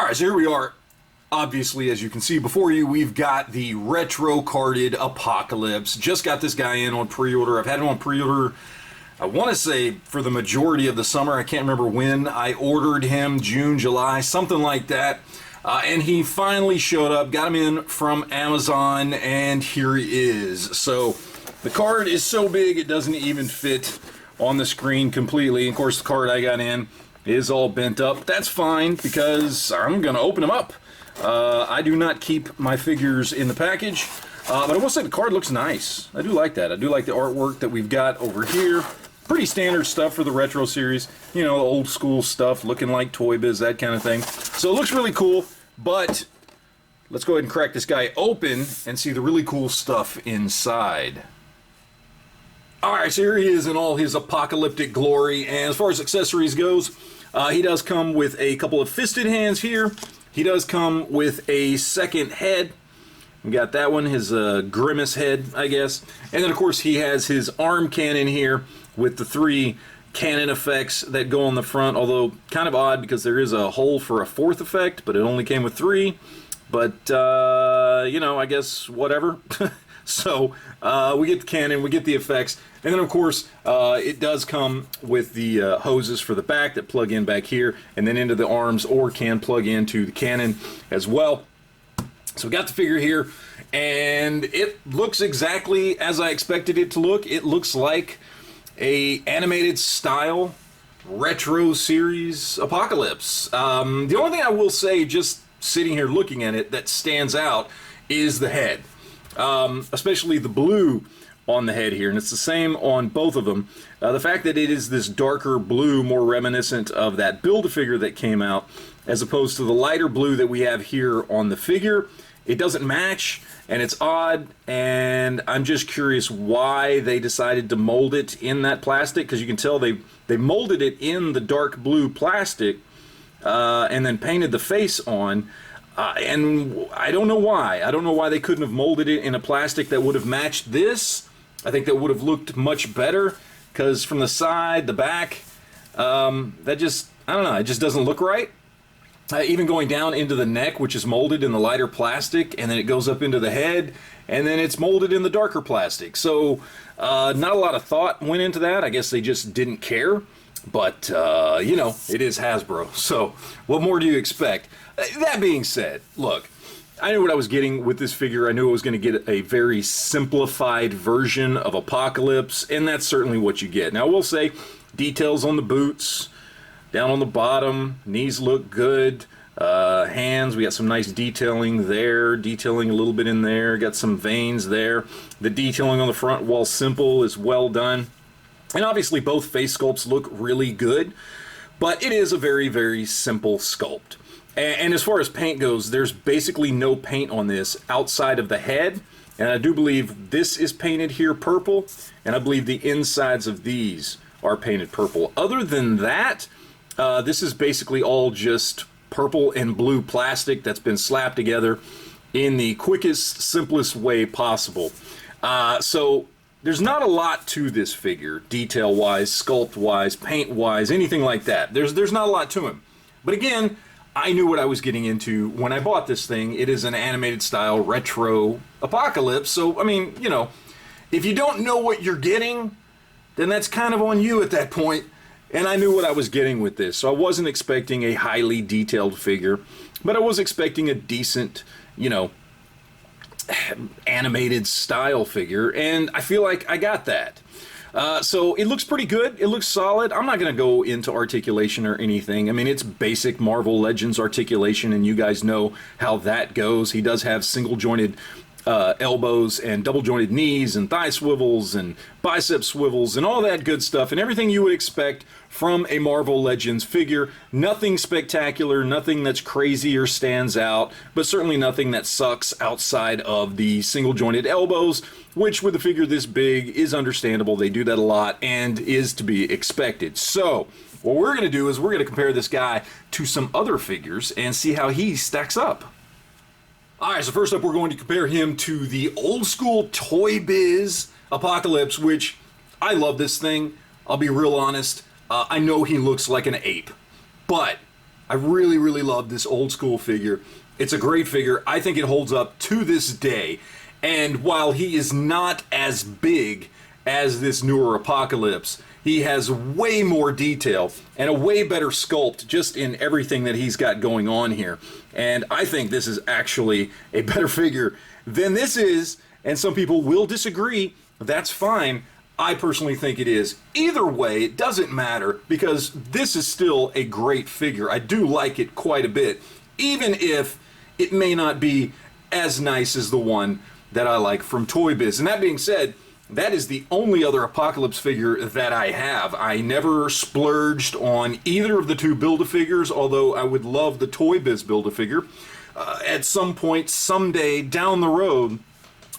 Alright, so here we are. Obviously, as you can see before you, we've got the retro carded Apocalypse. Just got this guy in on pre-order. I've had him on pre-order, I want to say, for the majority of the summer. I can't remember when I ordered him, June, July, something like that. And he finally showed up, got him in from Amazon, and here he is. So the card is so big it doesn't even fit on the screen completely. Of course, the card I got in is all bent up. That's fine because I'm going to open them up. I do not keep my figures in the package, but I will say the card looks nice. I do like that. I do like the artwork that we've got over here. Pretty standard stuff for the retro series. You know, the old school stuff, looking like Toy Biz, that kind of thing. So it looks really cool, but let's go ahead and crack this guy open and see the really cool stuff inside. Alright, so here he is in all his apocalyptic glory, and as far as accessories goes, he does come with a couple of fisted hands here. He does come with a second head. We got that one, his grimace head, I guess. And then, of course, he has his arm cannon here with the 3 cannon effects that go on the front, although kind of odd because there is a hole for a 4th effect, but it only came with 3. But, you know, I guess whatever. So, we get the cannon, we get the effects, and then, of course, it does come with the hoses for the back that plug in back here, and then into the arms, or can plug into the cannon as well. So we got the figure here, and it looks exactly as I expected it to look. It looks like a animated style retro series Apocalypse. The only thing I will say, just sitting here looking at it, that stands out is the head. Especially the blue on the head here, and it's the same on both of them. The fact that it is this darker blue, more reminiscent of that Build-A-Figure that came out, as opposed to the lighter blue that we have here on the figure. It doesn't match, and it's odd, and I'm just curious why they decided to mold it in that plastic, because you can tell they molded it in the dark blue plastic, and then painted the face on. And I don't know why. I don't know why they couldn't have molded it in a plastic that would have matched this. I think that would have looked much better, because from the side, the back, that just, I don't know, it just doesn't look right. Even going down into the neck, which is molded in the lighter plastic, and then it goes up into the head, and then it's molded in the darker plastic. So, not a lot of thought went into that. I guess they just didn't care. But, you know, it is Hasbro, so what more do you expect? That being said, look, I knew what I was getting with this figure. I knew I was going to get a very simplified version of Apocalypse, and that's certainly what you get. Now, I will say, details on the boots, down on the bottom, knees look good, hands, we got some nice detailing there, detailing a little bit in there, got some veins there. The detailing on the front, while simple, is well done. And obviously both face sculpts look really good, but it is a very, very simple sculpt. And as far as paint goes, there's basically no paint on this outside of the head. And I do believe this is painted here purple, and I believe the insides of these are painted purple. Other than that, this is basically all just purple and blue plastic that's been slapped together in the quickest, simplest way possible. So there's not a lot to this figure, detail-wise, sculpt-wise, paint-wise, anything like that. There's not a lot to him. But again, I knew what I was getting into when I bought this thing. It is an animated style retro Apocalypse. So, I mean, you know, if you don't know what you're getting, then that's kind of on you at that point. And I knew what I was getting with this. So I wasn't expecting a highly detailed figure, but I was expecting a decent, you know, animated style figure, and I feel like I got that. So it looks pretty good. It looks solid. I'm not going to go into articulation or anything. I mean, it's basic Marvel Legends articulation, and you guys know how that goes. He does have single jointed elbows and double jointed knees and thigh swivels and bicep swivels and all that good stuff, and everything you would expect from a Marvel Legends figure. Nothing spectacular, nothing that's crazy or stands out, but certainly nothing that sucks outside of the single jointed elbows, which with a figure this big is understandable. They do that a lot and is to be expected. So what we're going to do is we're going to compare this guy to some other figures and see how he stacks up. Alright, so first up we're going to compare him to the old school Toy Biz Apocalypse, which I love this thing. I'll be real honest. I know he looks like an ape, but I really, really love this old school figure. It's a great figure. I think it holds up to this day. And while he is not as big as this newer Apocalypse, he has way more detail and a way better sculpt just in everything that he's got going on here. And I think this is actually a better figure than this is, and some people will disagree. That's fine. I personally think it is. Either way, it doesn't matter because this is still a great figure. I do like it quite a bit, even if it may not be as nice as the one that I like from Toy Biz. And that being said, that is the only other Apocalypse figure that I have. I never splurged on either of the two Build-A-Figures, although I would love the Toy Biz Build-A-Figure at some point, someday down the road.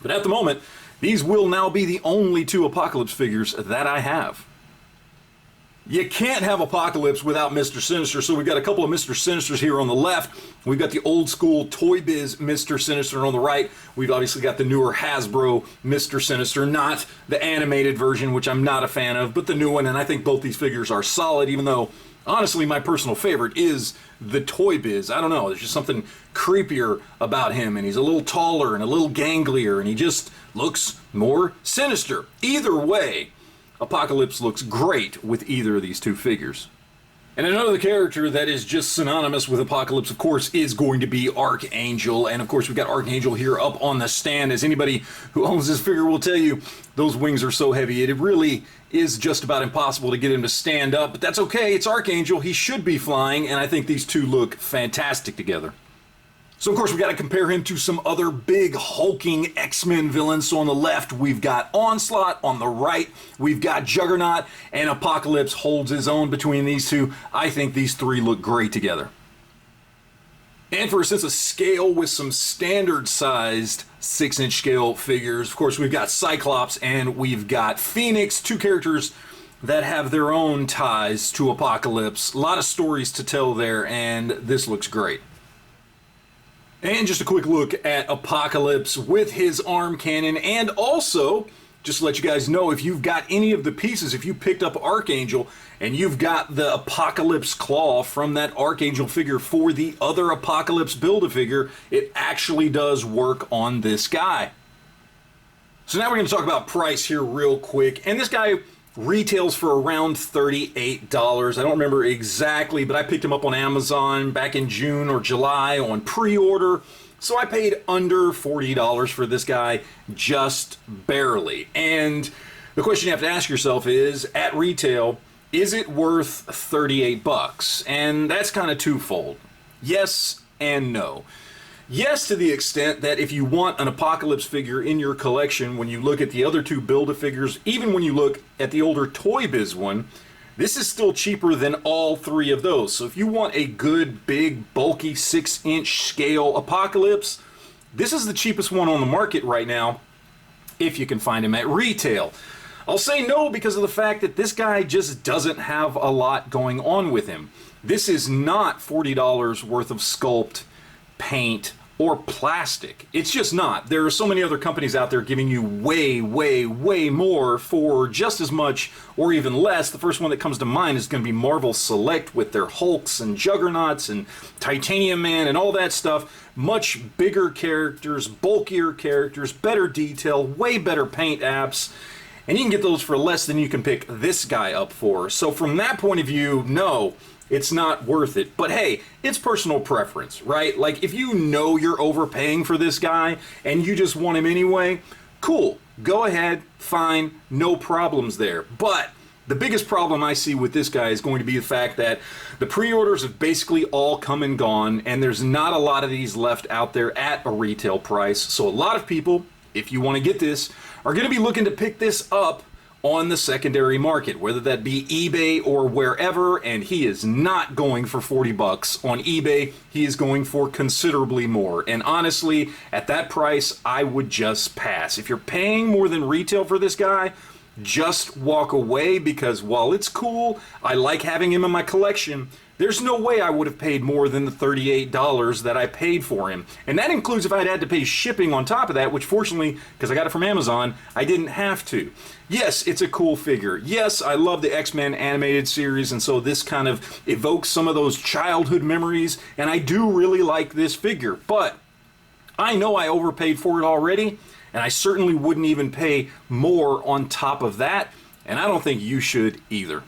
But at the moment, these will now be the only two Apocalypse figures that I have. You can't have Apocalypse without Mr. Sinister, so we've got a couple of Mr. Sinisters here on the left. We've got the old school Toy Biz Mr. Sinister on the right. We've obviously got the newer Hasbro Mr. Sinister, not the animated version, which I'm not a fan of, but the new one, and I think both these figures are solid, even though, honestly, my personal favorite is the Toy Biz. I don't know, there's just something creepier about him, and he's a little taller and a little ganglier, and he just looks more sinister. Either way, Apocalypse looks great with either of these two figures. And another character that is just synonymous with Apocalypse, of course, is going to be Archangel. And of course, we've got Archangel here up on the stand. As anybody who owns this figure will tell you, those wings are so heavy. It really is just about impossible to get him to stand up. But that's okay. It's Archangel. He should be flying. And I think these two look fantastic together. So, of course, we've got to compare him to some other big hulking X-Men villains. So on the left, we've got Onslaught. On the right, we've got Juggernaut. And Apocalypse holds his own between these two. I think these three look great together. And for a sense of scale with some standard-sized 6-inch scale figures, of course, we've got Cyclops and we've got Phoenix, two characters that have their own ties to Apocalypse. A lot of stories to tell there, and this looks great. And just a quick look at Apocalypse with his arm cannon, and also, just to let you guys know, if you've got any of the pieces, if you picked up Archangel, and you've got the Apocalypse claw from that Archangel figure for the other Apocalypse Build-A-Figure, it actually does work on this guy. So now we're going to talk about price here real quick, and this guy retails for around $38. I don't remember exactly, but I picked him up on Amazon back in June or July on pre-order. So I paid under $40 for this guy, just barely. And the question you have to ask yourself is, at retail, is it worth 38 bucks? And that's kind of twofold. Yes and no. Yes, to the extent that if you want an Apocalypse figure in your collection, when you look at the other two Build-A-Figures, even when you look at the older Toy Biz one, this is still cheaper than all three of those. So if you want a good, big, bulky 6-inch scale Apocalypse, this is the cheapest one on the market right now, if you can find him at retail. I'll say no because of the fact that this guy just doesn't have a lot going on with him. This is not $40 worth of sculpt, paint, or plastic. It's just not. There are so many other companies out there giving you way, way, way more for just as much or even less. The first one that comes to mind is going to be Marvel Select with their Hulks and Juggernauts and Titanium Man and all that stuff. Much bigger characters, bulkier characters, better detail, way better paint apps. And you can get those for less than you can pick this guy up for. So from that point of view, no, it's not worth it. But hey, it's personal preference, right? Like, if you know you're overpaying for this guy and you just want him anyway, cool. Go ahead, fine, no problems there. But the biggest problem I see with this guy is going to be the fact that the pre-orders have basically all come and gone, and there's not a lot of these left out there at a retail price. So a lot of people, if you want to get this, are going to be looking to pick this up on the secondary market, whether that be eBay or wherever, and he is not going for 40 bucks on eBay. He is going for considerably more, and honestly, at that price, I would just pass. If you're paying more than retail for this guy, just walk away, because while it's cool, I like having him in my collection, there's no way I would have paid more than the $38 that I paid for him. And that includes if I'd had to pay shipping on top of that, which fortunately, because I got it from Amazon, I didn't have to. Yes, it's a cool figure. Yes, I love the X-Men animated series, and so this kind of evokes some of those childhood memories, and I do really like this figure. But I know I overpaid for it already, and I certainly wouldn't even pay more on top of that, and I don't think you should either.